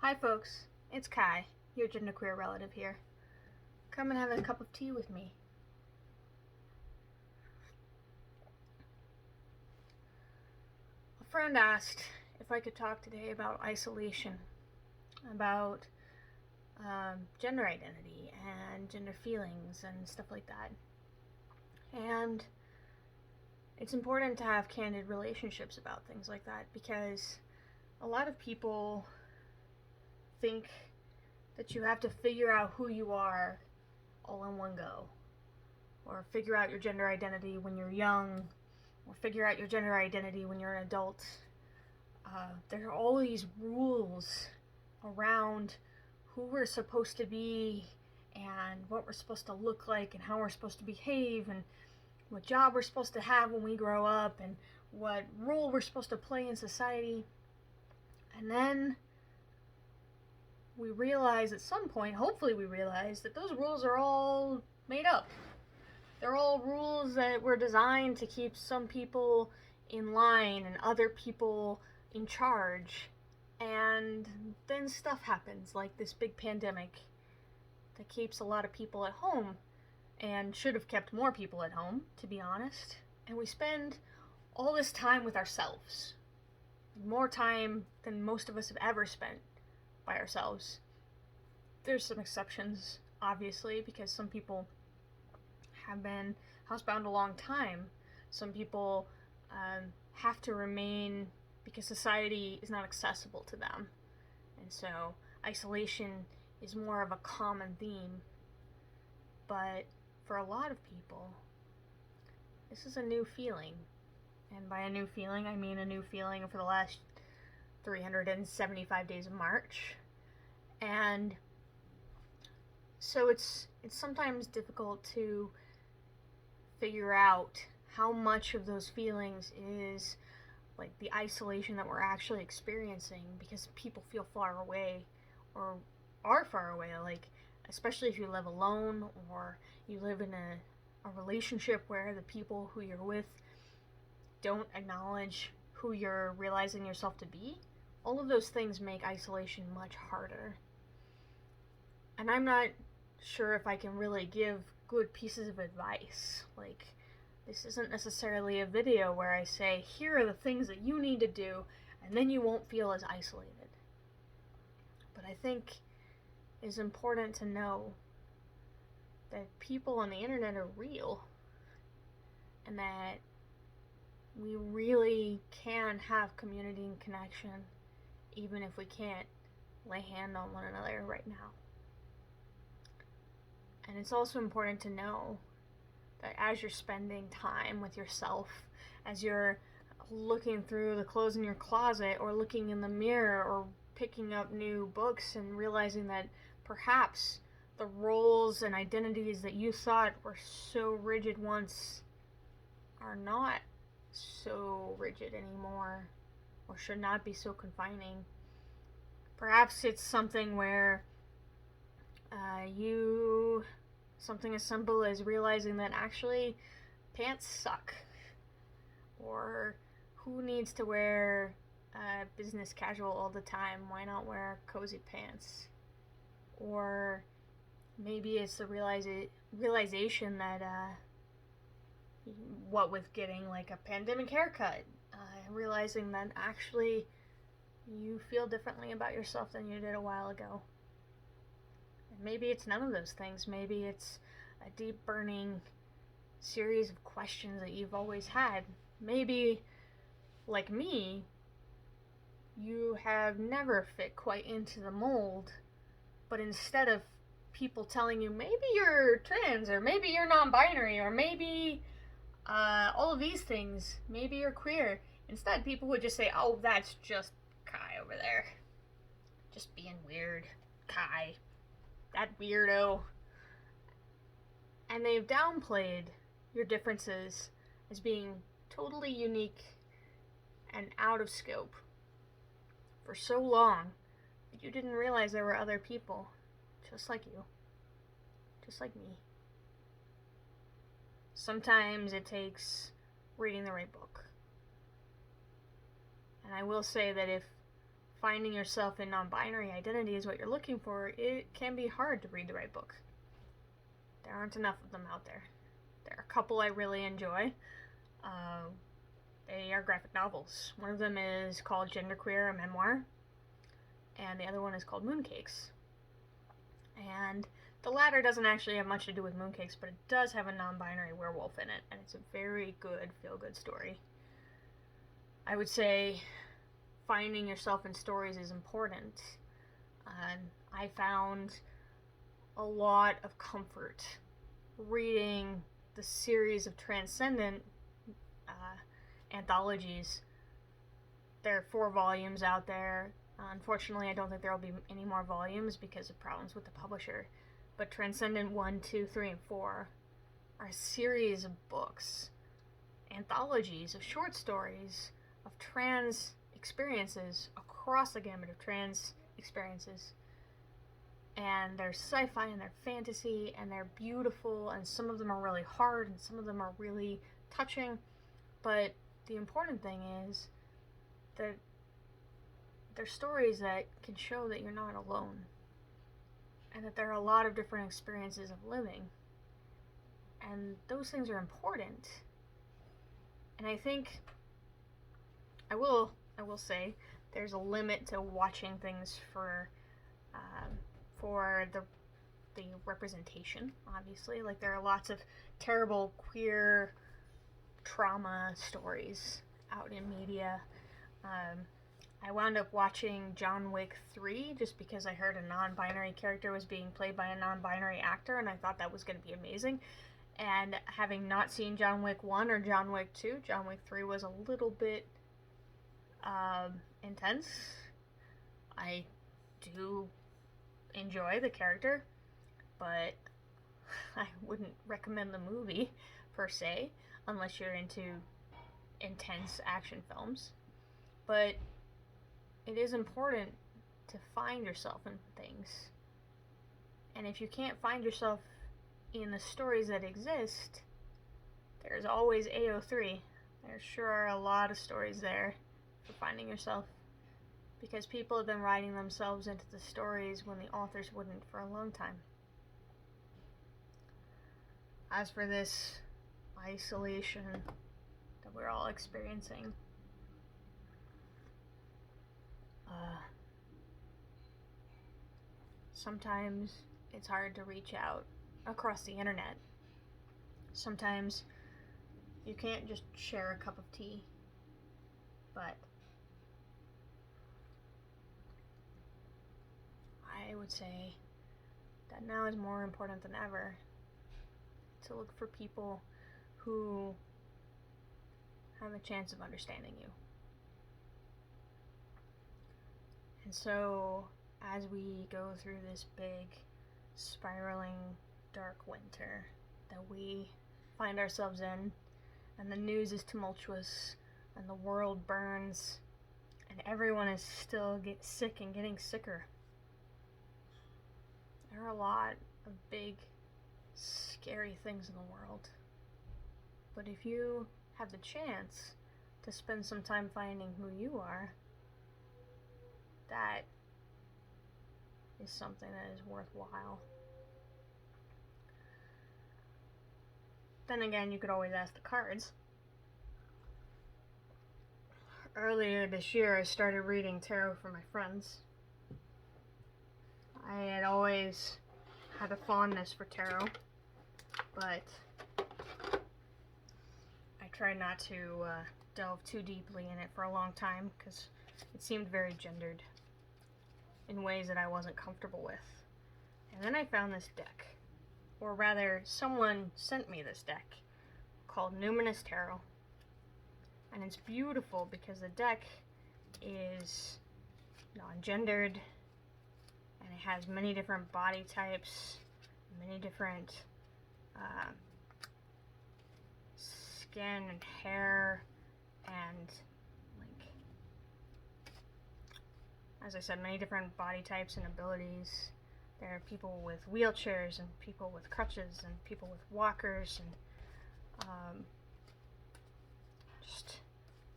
Hi folks, it's Kai, your genderqueer relative here. Come and have a cup of tea with me. A friend asked if I could talk today about isolation, about gender identity and gender feelings and stuff like that. And it's important to have candid relationships about things like that because a lot of people think that you have to figure out who you are all in one go, or figure out your gender identity when you're young, or figure out your gender identity when you're an adult. There are all these rules around who we're supposed to be and what we're supposed to look like and how we're supposed to behave and what job we're supposed to have when we grow up and what role we're supposed to play in society. And then we realize at some point, hopefully we realize, that those rules are all made up. They're all rules that were designed to keep some people in line and other people in charge. And then stuff happens, like this big pandemic that keeps a lot of people at home and should have kept more people at home, to be honest. And we spend all this time with ourselves. More time than most of us have ever spent by ourselves. There's some exceptions, obviously, because some people have been housebound a long time. Some people have to remain because society is not accessible to them. And so isolation is more of a common theme. But for a lot of people, this is a new feeling. And by a new feeling, I mean a new feeling for the last 375 days of March. And so it's sometimes difficult to figure out how much of those feelings is like the isolation that we're actually experiencing because people feel far away or are far away, like especially if you live alone or you live in a relationship where the people who you're with don't acknowledge who you're realizing yourself to be. All of those things make isolation much harder. And I'm not sure if I can really give good pieces of advice. Like, this isn't necessarily a video where I say, here are the things that you need to do, and then you won't feel as isolated. But I think it's important to know that people on the internet are real, and that we really can have community and connection, even if we can't lay hand on one another right now. And it's also important to know that as you're spending time with yourself, as you're looking through the clothes in your closet or looking in the mirror or picking up new books and realizing that perhaps the roles and identities that you thought were so rigid once are not so rigid anymore or should not be so confining. Perhaps it's something where something as simple as realizing that actually pants suck, or who needs to wear business casual all the time? Why not wear cozy pants? Or maybe it's the realization that what with getting like a pandemic haircut, realizing that actually you feel differently about yourself than you did a while ago. And maybe it's none of those things. Maybe it's a deep burning series of questions that you've always had. Maybe, like me, you have never fit quite into the mold, but instead of people telling you maybe you're trans or maybe you're non-binary or maybe all of these things, maybe you're queer, instead people would just say, oh, that's just Kai over there, just being weird. Kai, that weirdo. And they've downplayed your differences as being totally unique and out of scope for so long that you didn't realize there were other people just like you, just like me. Sometimes it takes reading the right book. And I will say that if finding yourself in non-binary identity is what you're looking for, it can be hard to read the right book. There aren't enough of them out there. There are a couple I really enjoy. They are graphic novels. One of them is called Genderqueer, a memoir, and the other one is called Mooncakes. And the latter doesn't actually have much to do with mooncakes, but it does have a non-binary werewolf in it, and it's a very good feel-good story. I would say finding yourself in stories is important. And I found a lot of comfort reading the series of Transcendent anthologies. There are 4 volumes out there. Unfortunately, I don't think there will be any more volumes because of problems with the publisher. But Transcendent 1, 2, 3, and 4 are a series of books, anthologies of short stories of trans experiences across the gamut of trans experiences. And they're sci-fi and they're fantasy and they're beautiful, and some of them are really hard and some of them are really touching. But the important thing is that they're stories that can show that you're not alone, and that there are a lot of different experiences of living, and those things are important. And I think I will say there's a limit to watching things for the representation. Obviously, like there are lots of terrible queer trauma stories out in media. I wound up watching John Wick 3 just because I heard a non-binary character was being played by a non-binary actor, and I thought that was going to be amazing. And having not seen John Wick 1 or John Wick 2, John Wick 3 was a little bit intense. I do enjoy the character, but I wouldn't recommend the movie per se unless you're into intense action films. But it is important to find yourself in things. And if you can't find yourself in the stories that exist, there's always AO3. There sure are a lot of stories there for finding yourself, because people have been writing themselves into the stories when the authors wouldn't for a long time. As for this isolation that we're all experiencing, sometimes it's hard to reach out across the internet. Sometimes you can't just share a cup of tea, but I would say that now is more important than ever to look for people who have a chance of understanding you. And so, as we go through this big, spiraling, dark winter that we find ourselves in, and the news is tumultuous, and the world burns, and everyone is still sick and getting sicker, there are a lot of big, scary things in the world. But if you have the chance to spend some time finding who you are, that is something that is worthwhile. Then again, you could always ask the cards. Earlier this year, I started reading tarot for my friends. I had always had a fondness for tarot, but I tried not to delve too deeply in it for a long time because it seemed very gendered in ways that I wasn't comfortable with. And then I found this deck, or rather, someone sent me this deck called Numinous Tarot. And it's beautiful because the deck is non-gendered, and it has many different body types, many different skin and hair, and as I said, many different body types and abilities. There are people with wheelchairs and people with crutches and people with walkers, and just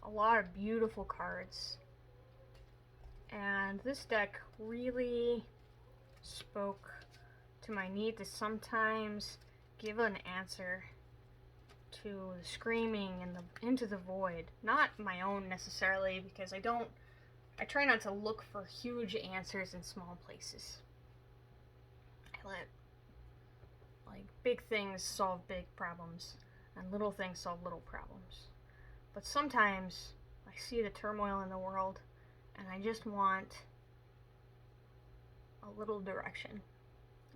a lot of beautiful cards. and this deck really spoke to my need to sometimes give an answer to the screaming and into the void. Not my own necessarily, because I try not to look for huge answers in small places. I let big things solve big problems and little things solve little problems. But sometimes I see the turmoil in the world and I just want a little direction.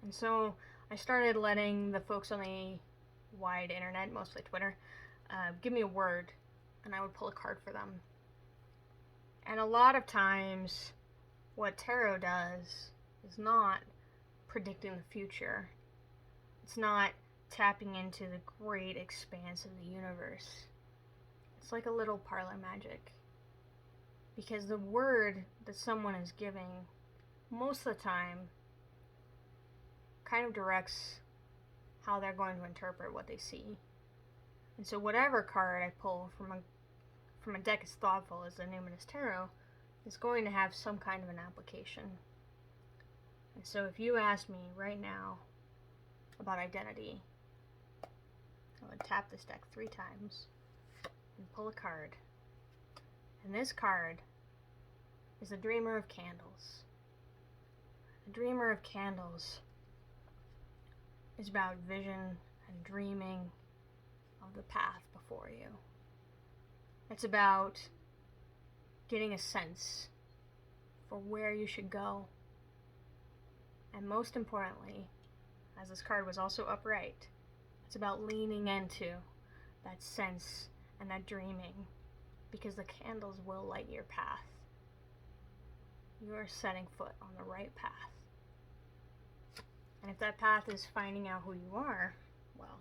And so I started letting the folks on the wide internet, mostly Twitter, give me a word, and I would pull a card for them. And a lot of times, what tarot does is not predicting the future. It's not tapping into the great expanse of the universe. It's like a little parlor magic. Because the word that someone is giving, most of the time, kind of directs how they're going to interpret what they see. And so whatever card I pull from a deck as thoughtful as the Numinous Tarot is going to have some kind of an application. And so if you ask me right now about identity, I would tap this deck 3 times and pull a card. And this card is the Dreamer of Candles. The Dreamer of Candles is about vision and dreaming of the path before you. It's about getting a sense for where you should go. And most importantly, as this card was also upright, it's about leaning into that sense and that dreaming, because the candles will light your path. You are setting foot on the right path. And if that path is finding out who you are, well,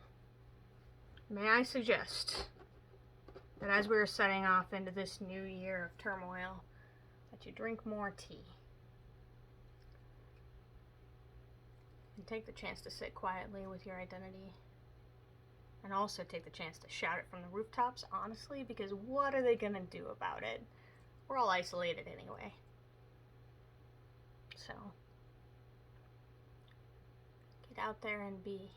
may I suggest that as we're setting off into this new year of turmoil, that you drink more tea. And take the chance to sit quietly with your identity. And also take the chance to shout it from the rooftops, honestly, because what are they going to do about it? We're all isolated anyway. So, get out there and be.